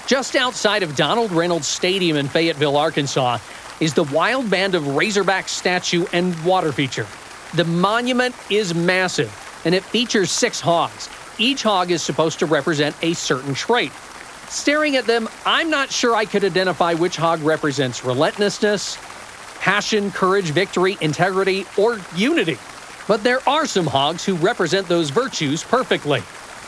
Just outside of Donald Reynolds Stadium in Fayetteville, Arkansas, is the Wild Band of Razorbacks statue and water feature. The monument is massive, and it features 6 hogs. Each hog is supposed to represent a certain trait. Staring at them, I'm not sure I could identify which hog represents relentlessness, passion, courage, victory, integrity, or unity. But there are some hogs who represent those virtues perfectly.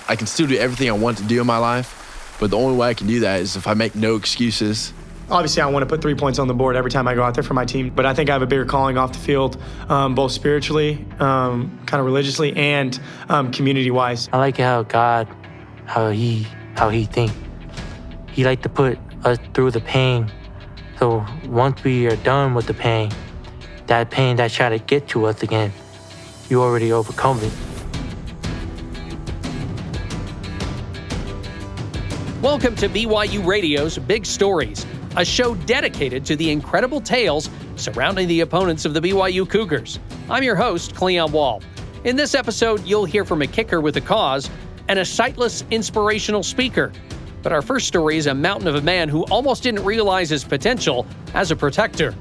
I can still do everything I want to do in my life, but the only way I can do that is if I make no excuses. Obviously, I want to put 3 points on the board every time I go out there for my team, but I think I have a bigger calling off the field, both spiritually, kind of religiously, and community-wise. I like how God, how he think. He like to put us through the pain. So once we are done with the pain that try to get to us again, you already overcome it. Welcome to BYU Radio's Big Stories, a show dedicated to the incredible tales surrounding the opponents of the BYU Cougars. I'm your host, Cleon Wall. In this episode, you'll hear from a kicker with a cause and a sightless, inspirational speaker. But our first story is a mountain of a man who almost didn't realize his potential as a protector.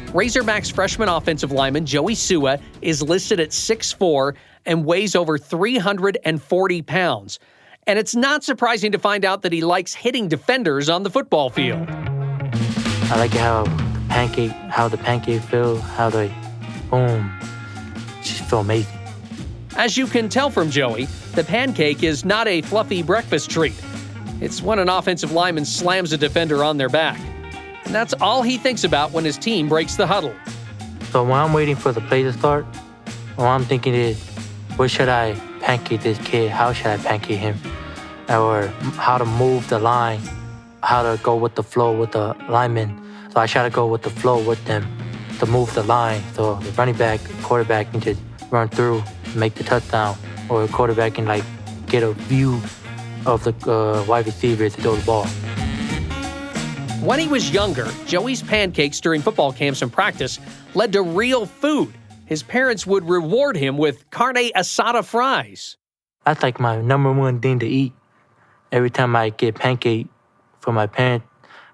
Razorbacks freshman offensive lineman Joey Sua is listed at 6'4" and weighs over 340 pounds. And it's not surprising to find out that he likes hitting defenders on the football field. I like how the pancake feel, how they, boom, just feel amazing. As you can tell from Joey, the pancake is not a fluffy breakfast treat. It's when an offensive lineman slams a defender on their back. And that's all he thinks about when his team breaks the huddle. So when I'm waiting for the play to start, all I'm thinking is, where should I pancake this kid? How should I pancake him? Or how to move the line, how to go with the flow with the linemen. So I try to go with the flow with them to move the line. So the running back, quarterback can just run through, make the touchdown, or the quarterback can get a view of the wide receiver to throw the ball. When he was younger, Joey's pancakes during football camps and practice led to real food. His parents would reward him with carne asada fries. That's like my number one thing to eat. Every time I get pancake from my parent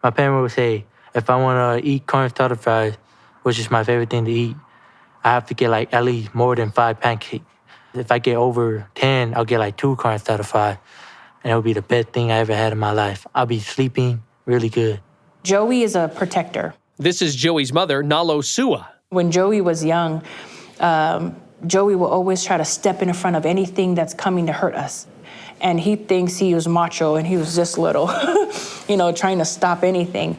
would say, if I want to eat carne asada fries, which is my favorite thing to eat, I have to get at least more than 5 pancakes. If I get over 10, I'll get 2 carne asada fries, and it'll be the best thing I ever had in my life. I'll be sleeping really good. Joey is a protector. This is Joey's mother, Nalo Sua. When Joey was young, Joey will always try to step in front of anything that's coming to hurt us. And he thinks he was macho and he was this little, trying to stop anything.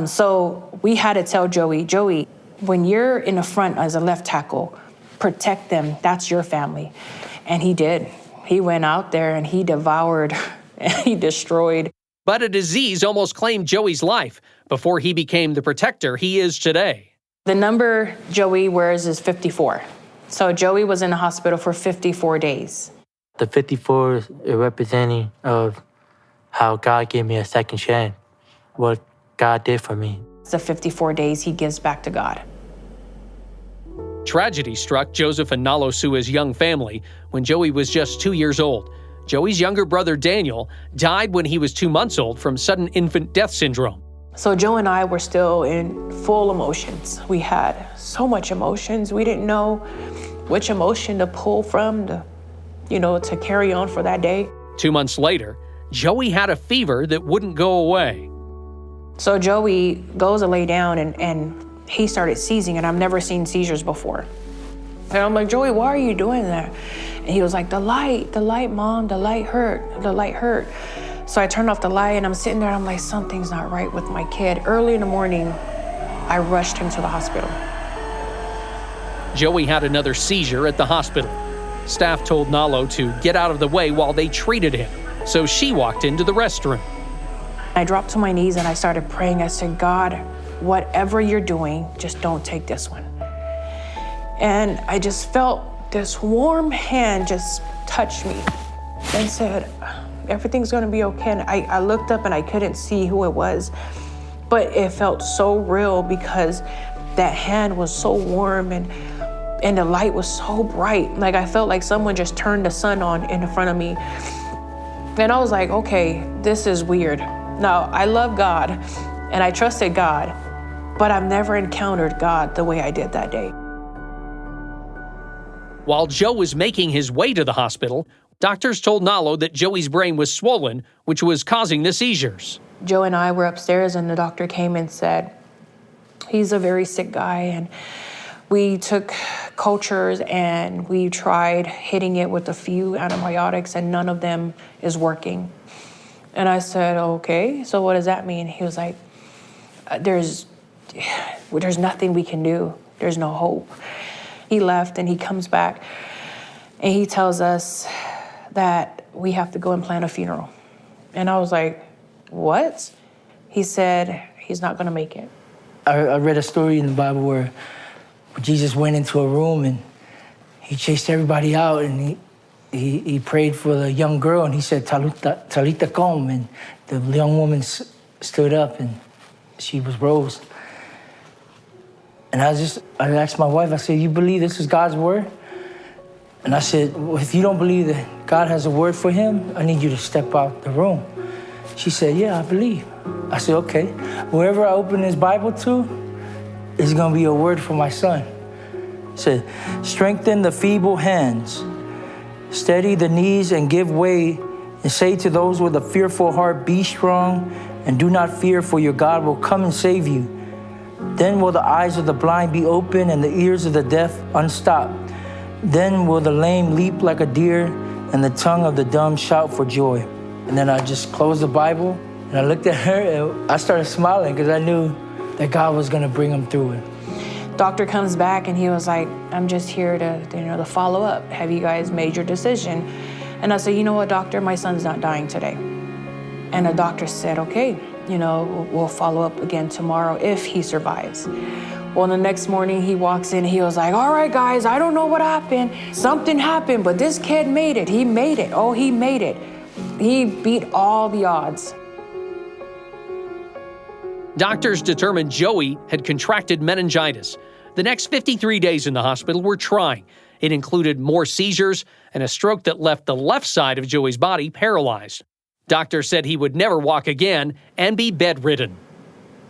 So we had to tell Joey, when you're in the front as a left tackle, protect them. That's your family. And he did. He went out there and he devoured and he destroyed. But a disease almost claimed Joey's life before he became the protector he is today. The number Joey wears is 54. So Joey was in the hospital for 54 days. The 54 is representing of how God gave me a second chance, what God did for me. The 54 days he gives back to God. Tragedy struck Joseph and Nalo Sua's young family when Joey was just 2 years old. Joey's younger brother, Daniel, died when he was 2 months old from sudden infant death syndrome. So Joe and I were still in full emotions. We had so much emotions. We didn't know which emotion to pull from to carry on for that day. 2 months later, Joey had a fever that wouldn't go away. So Joey goes to lay down and he started seizing, and I've never seen seizures before. And I'm like, Joey, why are you doing that? And he was like, the light, Mom, the light hurt. So I turned off the light and I'm sitting there and I'm like, something's not right with my kid. Early in the morning, I rushed him to the hospital. Joey had another seizure at the hospital. Staff told Nalo to get out of the way while they treated him, so she walked into the restroom. I dropped to my knees and I started praying. I said, God, whatever you're doing, just don't take this one. And I just felt this warm hand just touch me and said, everything's gonna be okay. And I looked up and I couldn't see who it was, but it felt so real because that hand was so warm and the light was so bright. Like I felt like someone just turned the sun on in front of me. And I was like, okay, this is weird. Now, I love God and I trusted God, but I've never encountered God the way I did that day. While Joe was making his way to the hospital, doctors told Nalo that Joey's brain was swollen, which was causing the seizures. Joe and I were upstairs and the doctor came and said, he's a very sick guy, and we took cultures and we tried hitting it with a few antibiotics and none of them is working. And I said, okay, so what does that mean? He was like, there's nothing we can do. There's no hope. He left and he comes back and he tells us that we have to go and plan a funeral. And I was like, what? He said he's not gonna make it. I read a story in the Bible where Jesus went into a room and he chased everybody out and he prayed for the young girl and he said, Talita cum, and the young woman stood up and she was rose. And I asked my wife, I said, you believe this is God's word? And I said, well, if you don't believe that God has a word for him, I need you to step out the room. She said, yeah, I believe. I said, okay. Wherever I open this Bible to, is gonna be a word for my son. It said, strengthen the feeble hands, steady the knees and give way, and say to those with a fearful heart, be strong and do not fear, for your God will come and save you. Then will the eyes of the blind be open and the ears of the deaf unstopped. Then will the lame leap like a deer and the tongue of the dumb shout for joy. And then I just closed the Bible and I looked at her and I started smiling because I knew that God was gonna bring him through it. Doctor comes back and he was like, I'm just here to follow up. Have you guys made your decision? And I said, you know what, doctor, my son's not dying today. And the doctor said, okay, we'll follow up again tomorrow if he survives. Well, the next morning he walks in, he was like, all right, guys, I don't know what happened. Something happened, but this kid made it. He made it. Oh, he made it. He beat all the odds. Doctors determined Joey had contracted meningitis. The next 53 days in the hospital were trying. It included more seizures and a stroke that left the left side of Joey's body paralyzed. Doctors said he would never walk again and be bedridden.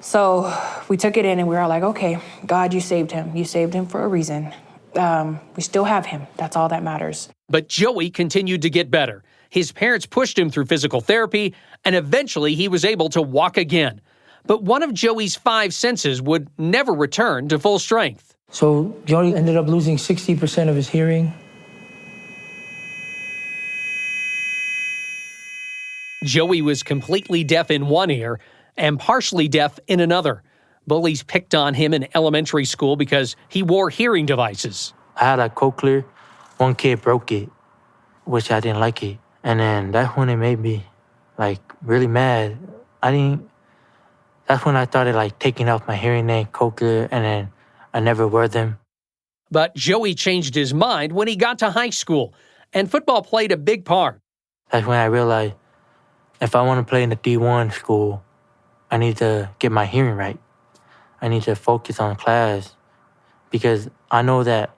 So we took it in and we were like, okay, God, you saved him. You saved him for a reason. We still have him. That's all that matters. But Joey continued to get better. His parents pushed him through physical therapy, and eventually he was able to walk again. But one of Joey's 5 senses would never return to full strength. So Jody ended up losing 60% of his hearing. Joey was completely deaf in one ear and partially deaf in another. Bullies picked on him in elementary school because he wore hearing devices. I had a cochlear. One kid broke it, which I didn't like it. And then that's when it made me, really mad. That's when I started, taking off my hearing aid, cochlear, and then I never wore them. But Joey changed his mind when he got to high school, and football played a big part. That's when I realized if I want to play in the D1 school, I need to get my hearing right. I need to focus on class because I know that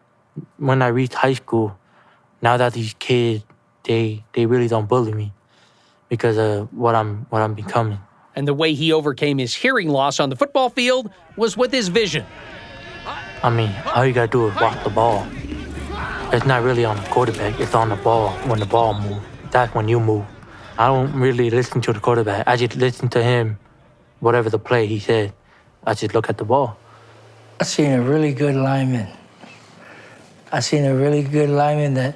when I reach high school, now that these kids, they really don't bully me because of what I'm becoming. And the way he overcame his hearing loss on the football field was with his vision. All you got to do is walk the ball. It's not really on the quarterback, it's on the ball. When the ball moves, that's when you move. I don't really listen to the quarterback. I just listen to him, whatever the play he said. I just look at the ball. I seen a really good lineman. That,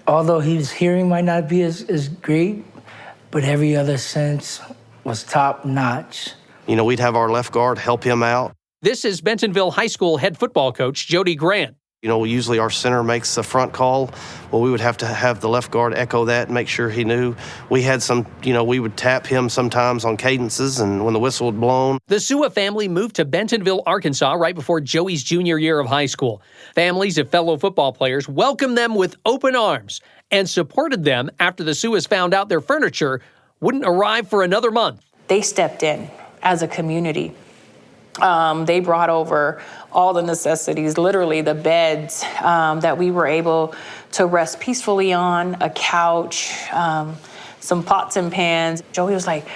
although his hearing might not be as great, but every other sense was top notch. We'd have our left guard help him out. This is Bentonville High School head football coach Jody Grant. Usually our center makes the front call. Well, we would have to have the left guard echo that and make sure he knew. We had some, we would tap him sometimes on cadences and when the whistle had blown. The Sua family moved to Bentonville, Arkansas right before Joey's junior year of high school. Families of fellow football players welcomed them with open arms and supported them after the Suas found out their furniture wouldn't arrive for another month. They stepped in as a community. They brought over all the necessities, literally the beds that we were able to rest peacefully on, a couch, some pots and pans. Joey was like,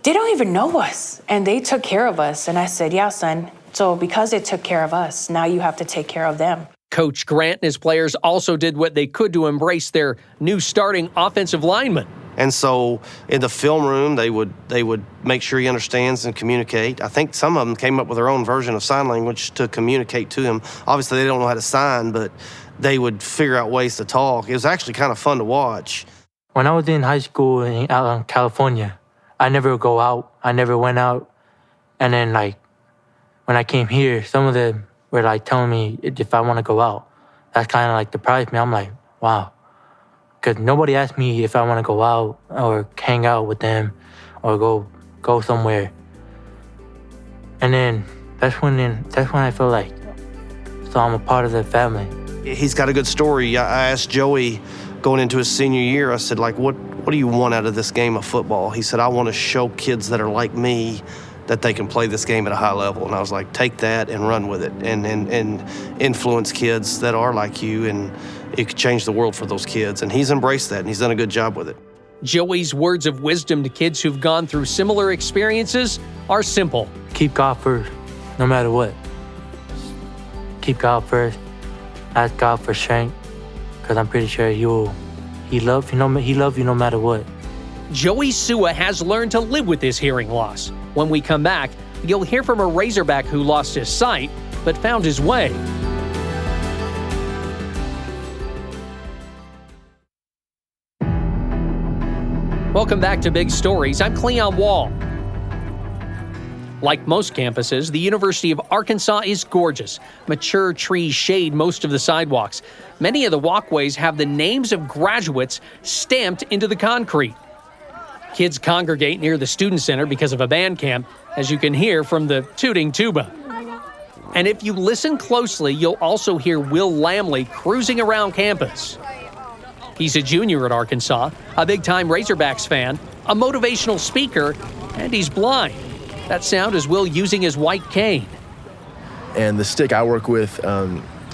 they don't even know us, and they took care of us. And I said, yeah, son. So because they took care of us, now you have to take care of them. Coach Grant and his players also did what they could to embrace their new starting offensive lineman. And so in the film room, they would make sure he understands and communicate. I think some of them came up with their own version of sign language to communicate to him. Obviously, they don't know how to sign, but they would figure out ways to talk. It was actually kind of fun to watch. When I was in high school out in California, I never would go out. I never went out. And then, like, when I came here, some of them were, like, telling me if I want to go out. That kind of, like, surprised me. I'm like, wow. Because nobody asked me if I want to go out or hang out with them or go somewhere. And then that's when I feel like, so I'm a part of the family. He's got a good story. I asked Joey going into his senior year, I said, like, what do you want out of this game of football? He said, I want to show kids that are like me that they can play this game at a high level. And I was like, take that and run with it and influence kids that are like you, and it could change the world for those kids. And he's embraced that, and he's done a good job with it. Joey's words of wisdom to kids who've gone through similar experiences are simple. Keep God first, no matter what. Keep God first. Ask God for strength, because I'm pretty sure He loves you no matter what. Joey Sua has learned to live with his hearing loss. When we come back, you'll hear from a Razorback who lost his sight but found his way. Welcome back to Big Stories. I'm Cleon Wall. Like most campuses, the University of Arkansas is gorgeous. Mature trees shade most of the sidewalks. Many of the walkways have the names of graduates stamped into the concrete. Kids congregate near the student center because of a band camp, as you can hear from the tooting tuba. And if you listen closely, you'll also hear Will Lambley cruising around campus. He's a junior at Arkansas, a big-time Razorbacks fan, a motivational speaker, and he's blind. That sound is Will using his white cane. And the stick I work with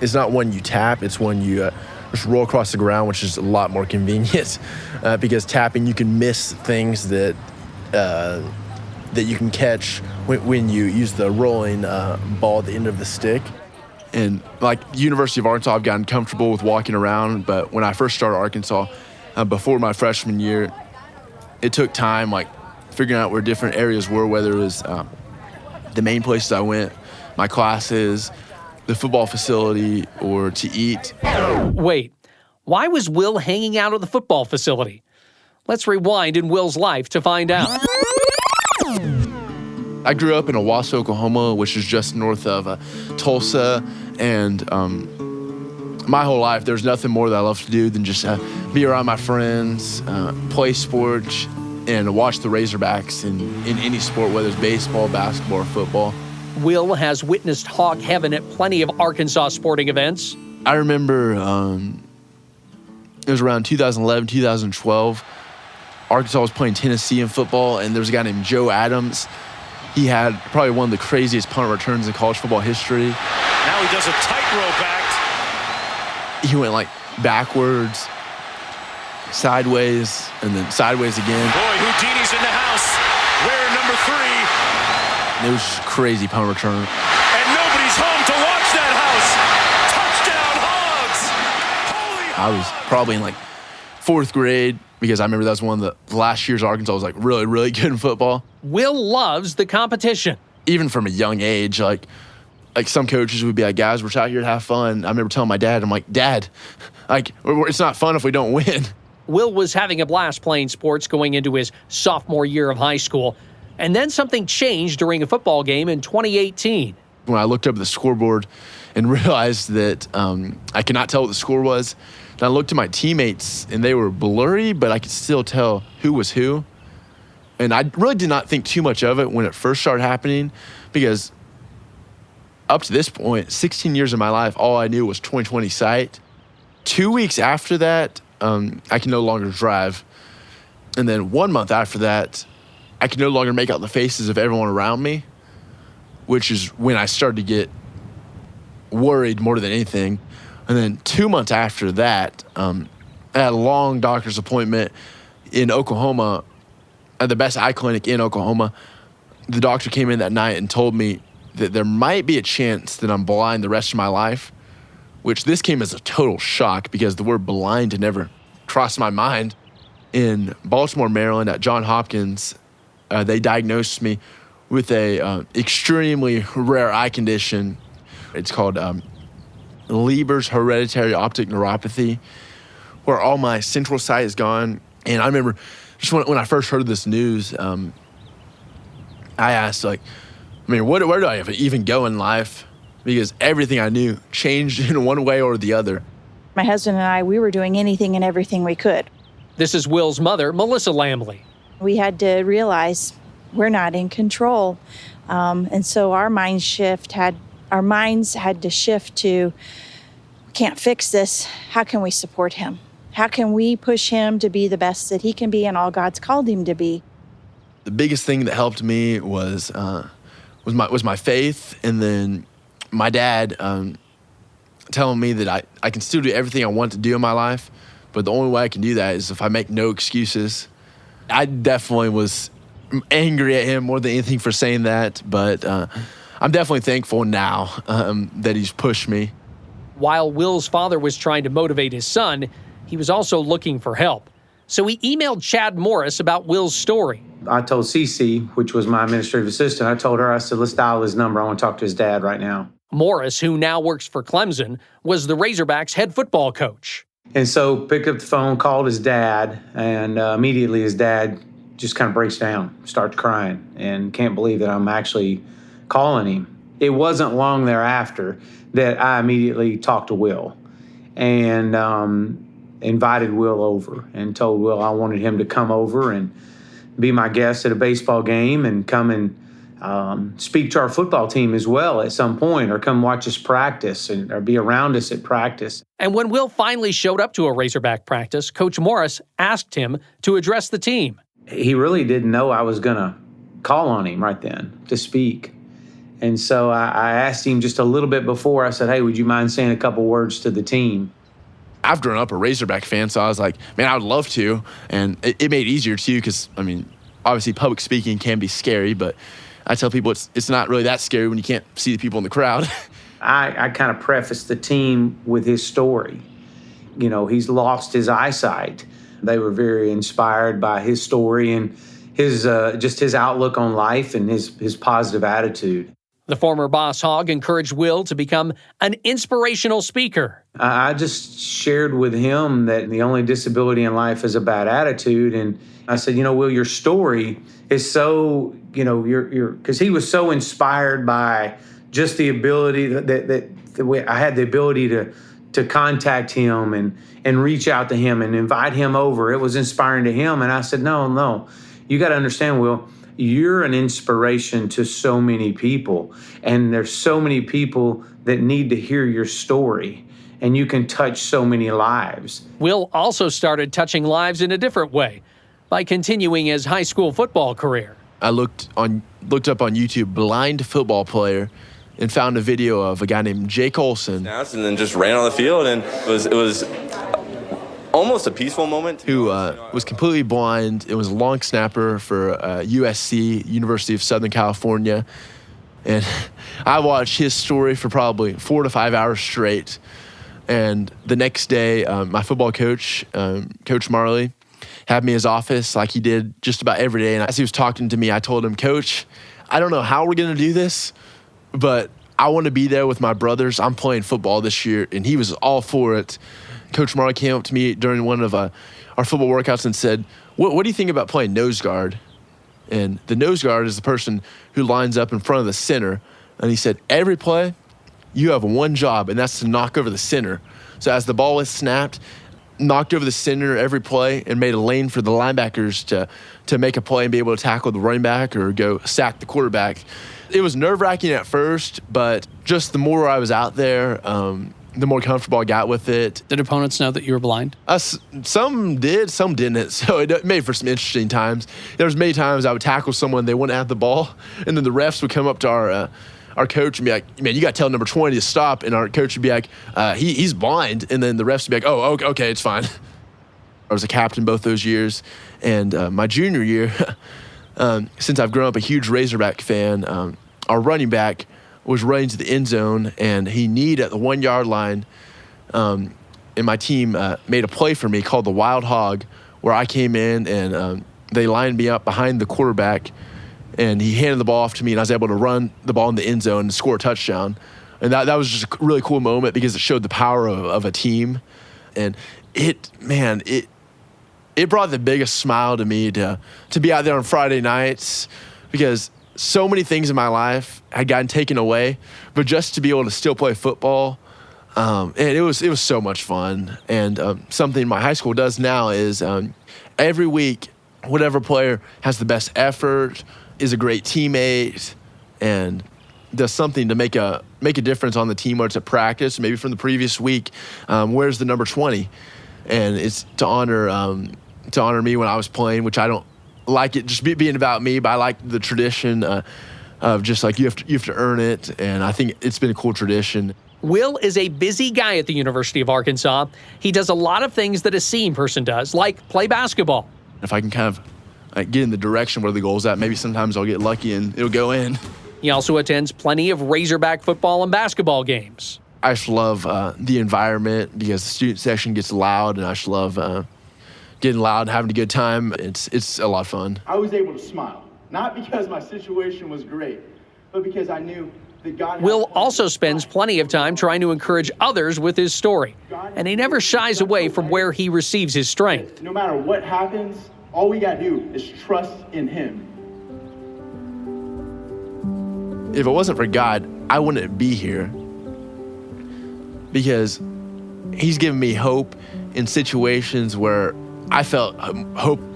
is not one you tap, it's one you just roll across the ground, which is a lot more convenient because tapping, you can miss things that you can catch when you use the rolling ball at the end of the stick. And like University of Arkansas, I've gotten comfortable with walking around, but when I first started Arkansas, before my freshman year, it took time, like figuring out where different areas were, whether it was the main places I went, my classes, the football facility, or to eat. Wait, why was Will hanging out at the football facility? Let's rewind in Will's life to find out. I grew up in Owasso, Oklahoma, which is just north of Tulsa, and my whole life there's nothing more that I love to do than just be around my friends, play sports, and watch the Razorbacks in any sport, whether it's baseball, basketball, or football. Will has witnessed hog heaven at plenty of Arkansas sporting events. I remember it was around 2011, 2012. Arkansas was playing Tennessee in football, and there was a guy named Joe Adams. He had probably one of the craziest punt returns in college football history. Now he does a tightrope act. He went like backwards, sideways, and then sideways again. Boy, Houdini's in the house. Wearing number 3. It was just a crazy punt return. And nobody's home to watch that house. Touchdown, Hogs! Holy I was probably in like 4th grade because I remember that was one of the last years Arkansas was like really, really good in football. Will loves the competition. Even from a young age, like some coaches would be like, guys, we're out here to have fun. I remember telling my dad, I'm like, Dad, like it's not fun if we don't win. Will was having a blast playing sports going into his sophomore year of high school. And then something changed during a football game in 2018. When I looked up at the scoreboard and realized that I could not tell what the score was, and I looked at my teammates and they were blurry, but I could still tell who was who. And I really did not think too much of it when it first started happening, because up to this point, 16 years of my life, all I knew was 20/20 sight. 2 weeks after that, I can no longer drive. And then 1 month after that, I could no longer make out the faces of everyone around me, which is when I started to get worried more than anything. And then 2 months after that, I had a long doctor's appointment. in Oklahoma, at the best eye clinic in Oklahoma. The doctor came in that night and told me that there might be a chance that I'm blind the rest of my life, which this came as a total shock because the word blind had never crossed my mind. In Baltimore, Maryland, at Johns Hopkins, they diagnosed me with a extremely rare eye condition. It's called Leber's hereditary optic neuropathy, where all my central sight is gone. And I remember just when I first heard this news, I asked, like, where do I even go in life? Because everything I knew changed in one way or the other. My husband and I, we were doing anything and everything we could. This is Will's mother, Melissa Lambley. We had to realize we're not in control. And so our minds had to shift to, can't fix this. How can we support him? How can we push him to be the best that he can be and all God's called him to be? The biggest thing that helped me was my faith, and then my dad telling me that I can still do everything I want to do in my life, but the only way I can do that is if I make no excuses. I definitely was angry at him more than anything for saying that, but I'm definitely thankful now that he's pushed me. While Will's father was trying to motivate his son, he was also looking for help. So he emailed Chad Morris about Will's story. I told Cece, which was my administrative assistant, I told her, I said, let's dial his number. I want to talk to his dad right now. Morris, who now works for Clemson, was the Razorbacks' head football coach. And so picked up the phone, called his dad, and immediately his dad just kind of breaks down, starts crying, and can't believe that I'm actually calling him. It wasn't long thereafter that I immediately talked to Will and invited Will over and told Will I wanted him to come over and be my guest at a baseball game and come and speak to our football team as well at some point, or come watch us practice or be around us at practice. And when Will finally showed up to a Razorback practice, Coach Morris asked him to address the team. He really didn't know I was going to call on him right then to speak. And so I asked him just a little bit before. I said, hey, would you mind saying a couple words to the team? I've grown up a Razorback fan, so I was like, man, I would love to. And it made it easier, too, because, obviously public speaking can be scary, but I tell people it's not really that scary when you can't see the people in the crowd. I kind of prefaced the team with his story. You know, he's lost his eyesight. They were very inspired by his story and his just his outlook on life and his positive attitude. The former boss hog encouraged Will to become an inspirational speaker. I just shared with him that the only disability in life is a bad attitude. And I said, Will, your story is so, because he was so inspired by just the ability that I had the ability to contact him and reach out to him and invite him over. It was inspiring to him. And I said, no, you got to understand, Will, you're an inspiration to so many people. And there's so many people that need to hear your story. And you can touch so many lives. Will also started touching lives in a different way by continuing his high school football career. I looked up on YouTube, blind football player, and found a video of a guy named Jake Olson. And then just ran on the field, and it was almost a peaceful moment. Who was completely blind. It was a long snapper for USC, University of Southern California. And I watched his story for probably 4 to 5 hours straight. And the next day, my football coach, Coach Marley, had me in his office like he did just about every day. And as he was talking to me, I told him, Coach, I don't know how we're going to do this, but I want to be there with my brothers. I'm playing football this year. And he was all for it. Coach Marley came up to me during one of our football workouts and said, what do you think about playing nose guard? And the nose guard is the person who lines up in front of the center. And he said, every play, you have one job, and that's to knock over the center. So as the ball is snapped, knocked over the center every play and made a lane for the linebackers to make a play and be able to tackle the running back or go sack the quarterback. It was nerve-wracking at first, but just the more I was out there, the more comfortable I got with it. Did opponents know that you were blind? Some did, some didn't. So it made for some interesting times. There was many times I would tackle someone, they wouldn't have the ball, and then the refs would come up to our coach and be like, man, you got to tell number 20 to stop. And our coach would be like, he's blind. And then the refs would be like, oh, okay, it's fine. I was a captain both those years. And my junior year, since I've grown up a huge Razorback fan, our running back was running to the end zone, and he kneed at the 1 yard line. And my team made a play for me called the Wild Hog, where I came in and they lined me up behind the quarterback, and he handed the ball off to me, and I was able to run the ball in the end zone and score a touchdown. And that was just a really cool moment because it showed the power of a team. And it brought the biggest smile to me to be out there on Friday nights, because so many things in my life had gotten taken away, but just to be able to still play football, and it was so much fun. And something my high school does now is every week, whatever player has the best effort, is a great teammate, and does something to make a difference on the team, whether it's at practice, maybe from the previous week, where's the number 20, and it's to honor me when I was playing, which I don't like it just being about me, but I like the tradition of just like you have to earn it, and I think it's been a cool tradition. Will is a busy guy at the University of Arkansas. He does a lot of things that a seeing person does, like play basketball. If I can kind of get in the direction where the goal's at, maybe sometimes I'll get lucky and it'll go in. He also attends plenty of Razorback football and basketball games. I just love the environment because the student section gets loud, and I just love getting loud and having a good time. It's a lot of fun. I was able to smile, not because my situation was great, but because I knew that God. Will also spends plenty of time trying to encourage others with his story, and he never shies away from where he receives his strength. No matter what happens, all we gotta do is trust in Him. If it wasn't for God, I wouldn't be here, because He's given me hope in situations where I felt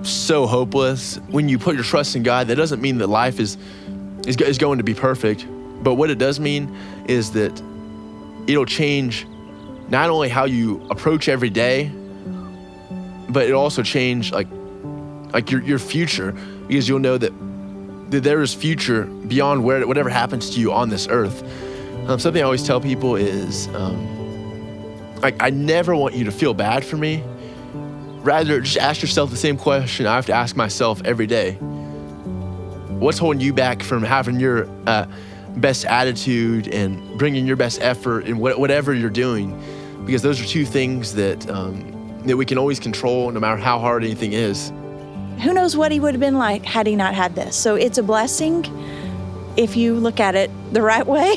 so hopeless. When you put your trust in God, that doesn't mean that life is going to be perfect. But what it does mean is that it'll change not only how you approach every day, but it'll also change like your future, because you'll know that there is future beyond whatever happens to you on this earth. Something I always tell people is, I never want you to feel bad for me. Rather, just ask yourself the same question I have to ask myself every day. What's holding you back from having your best attitude and bringing your best effort in whatever you're doing? Because those are two things that we can always control, no matter how hard anything is. Who knows what he would have been like had he not had this? So it's a blessing if you look at it the right way,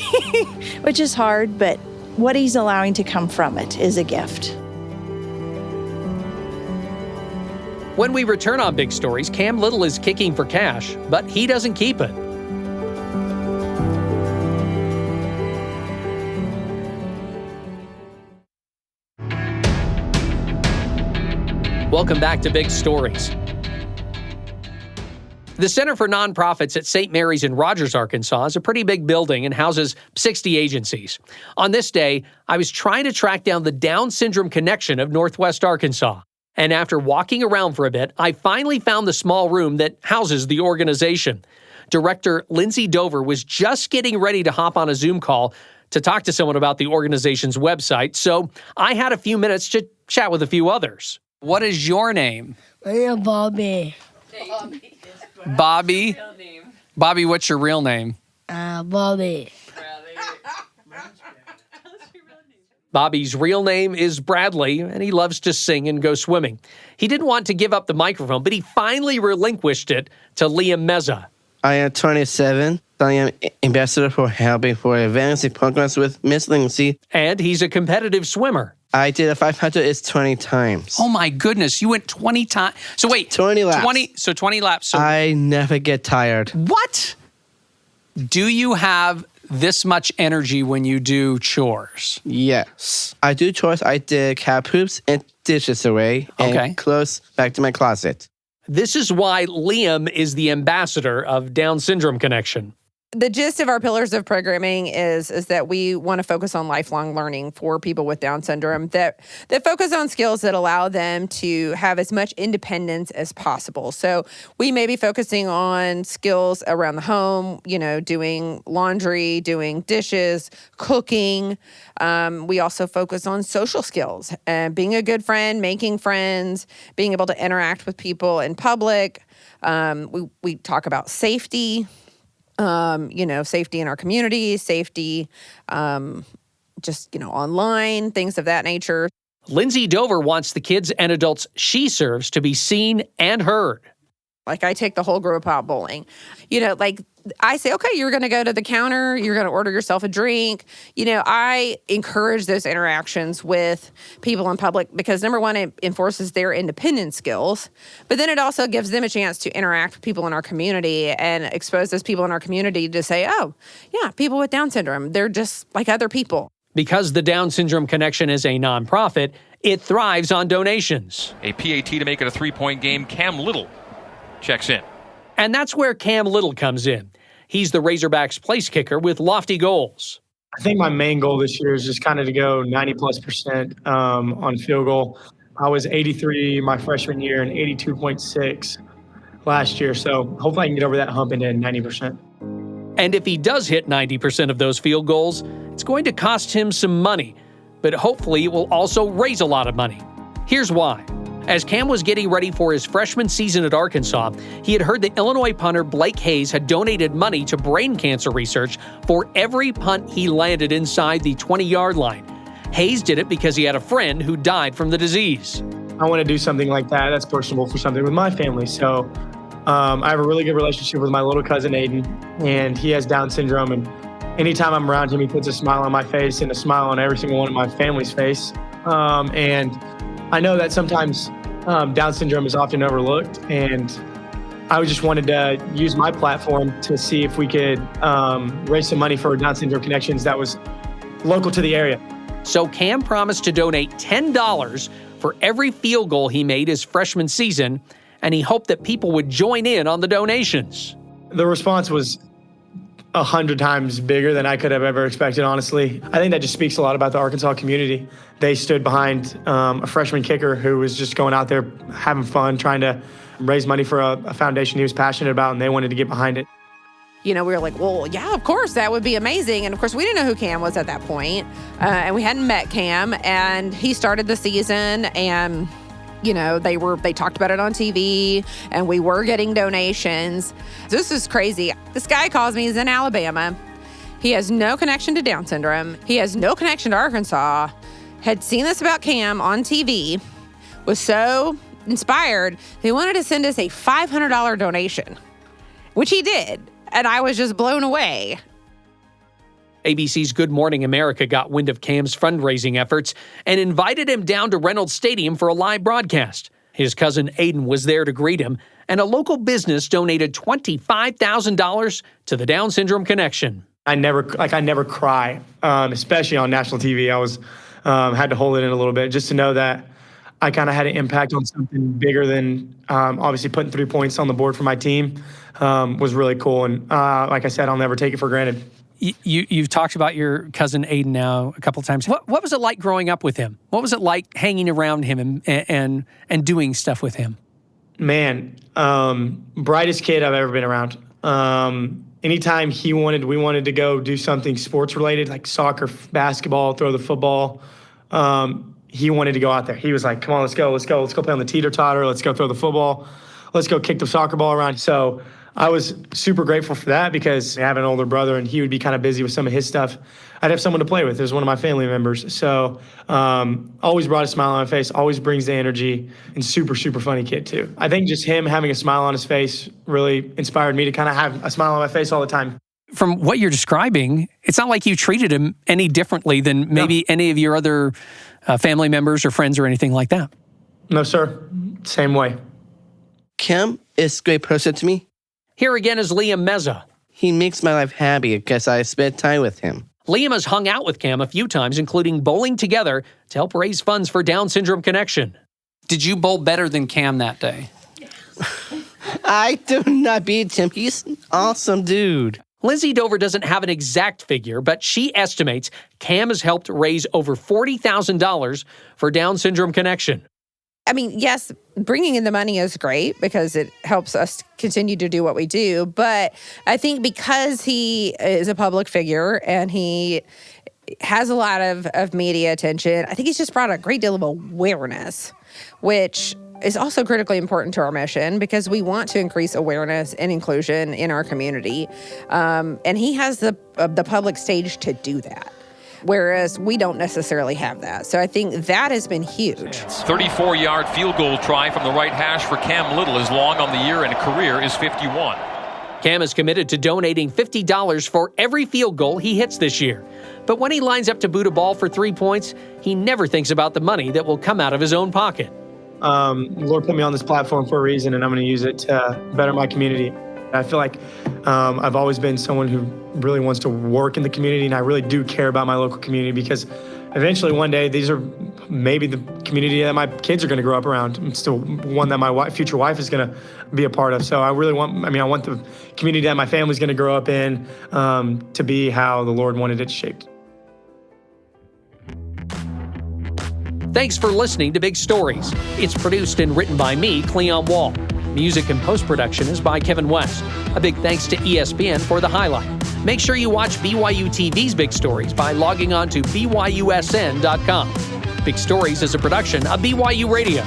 which is hard, but what he's allowing to come from it is a gift. When we return on Big Stories, Cam Little is kicking for cash, but he doesn't keep it. Welcome back to Big Stories. The Center for Nonprofits at St. Mary's in Rogers, Arkansas is a pretty big building and houses 60 agencies. On this day, I was trying to track down the Down Syndrome Connection of Northwest Arkansas. And after walking around for a bit, I finally found the small room that houses the organization. Director Lindsay Dover was just getting ready to hop on a Zoom call to talk to someone about the organization's website, so I had a few minutes to chat with a few others. What is your name? My name is Bobby. Bobby? Bobby, what's your real name? Bobby. Bobby's real name is Bradley, and he loves to sing and go swimming. He didn't want to give up the microphone, but he finally relinquished it to Liam Meza. I am 27. I am ambassador for helping for advancing programs with Miss Lindsay. And he's a competitive swimmer. I did a 500 20 times. Oh my goodness, you went 20 times. So wait, 20 laps. 20 laps. So I never get tired. What? Do you have this much energy when you do chores? Yes. I do chores. I did cat poops and dishes away and clothes back to my closet. This is why Liam is the ambassador of Down Syndrome Connection. The gist of our pillars of programming is that we want to focus on lifelong learning for people with Down syndrome that focus on skills that allow them to have as much independence as possible. So we may be focusing on skills around the home, doing laundry, doing dishes, cooking. We also focus on social skills and being a good friend, making friends, being able to interact with people in public. We talk about safety. Safety in our community, safety, online, things of that nature. Lindsay Dover wants the kids and adults she serves to be seen and heard. Like I take the whole group out bowling. I say, okay, you're going to go to the counter, you're going to order yourself a drink. I encourage those interactions with people in public because, number one, it enforces their independent skills, but then it also gives them a chance to interact with people in our community and exposes people in our community to say, oh, yeah, people with Down syndrome, they're just like other people. Because the Down Syndrome Connection is a nonprofit, it thrives on donations. A PAT to make it a 3-point game. Cam Little checks in. And that's where Cam Little comes in. He's the Razorbacks place kicker with lofty goals. I think my main goal this year is just kind of to go 90+% on field goal. I was 83 my freshman year and 82.6 last year. So hopefully I can get over that hump into 90%. And if he does hit 90% of those field goals, it's going to cost him some money. But hopefully it will also raise a lot of money. Here's why. As Cam was getting ready for his freshman season at Arkansas, he had heard that Illinois punter Blake Hayes had donated money to brain cancer research for every punt he landed inside the 20-yard line. Hayes did it because he had a friend who died from the disease. I want to do something like that. That's personable for something with my family. So I have a really good relationship with my little cousin Aiden, and he has Down syndrome. And anytime I'm around him, he puts a smile on my face and a smile on every single one of my family's face. And I know that sometimes Down syndrome is often overlooked, and I just wanted to use my platform to see if we could raise some money for Down syndrome connections that was local to the area. So Cam promised to donate $10 for every field goal he made his freshman season, and he hoped that people would join in on the donations. The response was 100 times bigger than I could have ever expected, honestly. I think that just speaks a lot about the Arkansas community. They stood behind a freshman kicker who was just going out there having fun, trying to raise money for a foundation he was passionate about, and they wanted to get behind it. We were like, well, yeah, of course, that would be amazing. And of course, we didn't know who Cam was at that point, and we hadn't met Cam, and he started the season, and they talked about it on TV, and we were getting donations. This is crazy. This guy calls me. He's in Alabama. He has no connection to Down syndrome. He has no connection to Arkansas. Had seen this about Cam on TV. Was so inspired, they wanted to send us a $500 donation, which he did. And I was just blown away. ABC's Good Morning America got wind of Cam's fundraising efforts and invited him down to Reynolds Stadium for a live broadcast. His cousin Aiden was there to greet him, and a local business donated $25,000 to the Down Syndrome Connection. I never cry, especially on national TV. I was had to hold it in a little bit just to know that I kind of had an impact on something bigger than obviously putting 3 points on the board for my team was really cool. And like I said, I'll never take it for granted. You've talked about your cousin Aiden now a couple of times. What was it like growing up with him? What was it like hanging around him and doing stuff with him? Man, brightest kid I've ever been around. Anytime we wanted to go do something sports related, like soccer, basketball, throw the football. He wanted to go out there. He was like, come on, let's go play on the teeter-totter. Let's go throw the football. Let's go kick the soccer ball around. So I was super grateful for that because I have an older brother and he would be kind of busy with some of his stuff. I'd have someone to play with. It was one of my family members. So always brought a smile on my face, always brings the energy, and super, super funny kid too. I think just him having a smile on his face really inspired me to kind of have a smile on my face all the time. From what you're describing, it's not like you treated him any differently than maybe any of your other family members or friends or anything like that. No, sir. Same way. Cam is a great person to me. Here again is Liam Meza. He makes my life happy because I spend time with him. Liam has hung out with Cam a few times, including bowling together to help raise funds for Down Syndrome Connection. Did you bowl better than Cam that day? I do not beat him. He's an awesome dude. Lindsay Dover doesn't have an exact figure, but she estimates Cam has helped raise over $40,000 for Down Syndrome Connection. I mean, yes, bringing in the money is great because it helps us continue to do what we do. But I think because he is a public figure and he has a lot of media attention, I think he's just brought a great deal of awareness, which is also critically important to our mission because we want to increase awareness and inclusion in our community. And he has the public stage to do that, whereas we don't necessarily have that. So I think that has been huge. 34-yard field goal try from the right hash for Cam Little. His long on the year and career is 51. Cam is committed to donating $50 for every field goal he hits this year. But when he lines up to boot a ball for 3 points, he never thinks about the money that will come out of his own pocket. Lord put me on this platform for a reason, and I'm going to use it to better my community. I feel like I've always been someone who really wants to work in the community, and I really do care about my local community because eventually one day these are maybe the community that my kids are going to grow up around. It's still one that my future wife is going to be a part of. So I want the community that my family's going to grow up in to be how the Lord wanted it shaped. Thanks for listening to Big Stories. It's produced and written by me, Cleon Wall. Music and post-production is by Kevin West. A big thanks to ESPN for the highlight. Make sure you watch BYUTV's Big Stories by logging on to BYUSN.com. Big Stories is a production of BYU Radio.